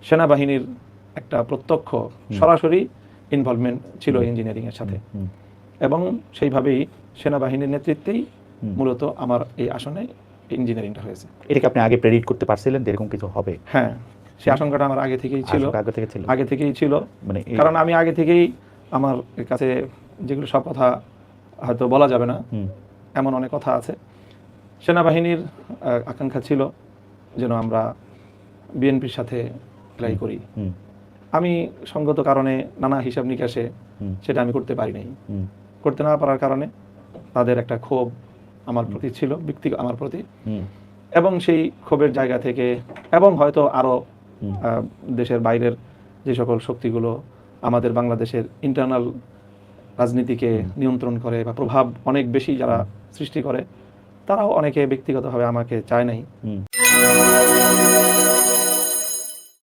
সেনাবাহিনীর একটা প্রত্যক্ষ সরাসরি ইনভলভমেন্ট ছিল ইঞ্জিনিয়ারিংয়ের সাথে, এবং সেইভাবেই সেনাবাহিনীর নেতৃত্বেই মূলত আমার এই আসনে ইঞ্জিনিয়ারিংটা হয়েছে। এটাকে আপনি আগে প্রেডিক্ট করতে পারছিলেন এরকম কিছু হবে? হ্যাঁ, সেই আশঙ্কাটা আমার আগে থেকেই ছিল। আগে থেকেই ছিল, মানে কারণ আমি আগে থেকেই আমার কাছে যেগুলো সব কথা হয়তো বলা যাবে না, এমন অনেক কথা আছে। সেনাবাহিনীর আকাঙ্ক্ষা ছিল যেন আমরা বিএনপির সাথে অ্যাপ্লাই করি। আমি সঙ্গত কারণে নানা হিসাব নিকাশে সেটা আমি করতে পারি নাই। করতে না পারার কারণে তাদের একটা ক্ষোভ আমার প্রতি ছিল, ব্যক্তিগত আমার প্রতি, এবং সেই ক্ষোভের জায়গা থেকে, এবং হয়তো আরও দেশের বাইরের যে সকল শক্তিগুলো আমাদের বাংলাদেশের ইন্টারনাল রাজনীতিকে নিয়ন্ত্রণ করে বা প্রভাব অনেক বেশি যারা সৃষ্টি করে, তারাও অনেকে ব্যক্তিগতভাবে আমাকে চায় নাই।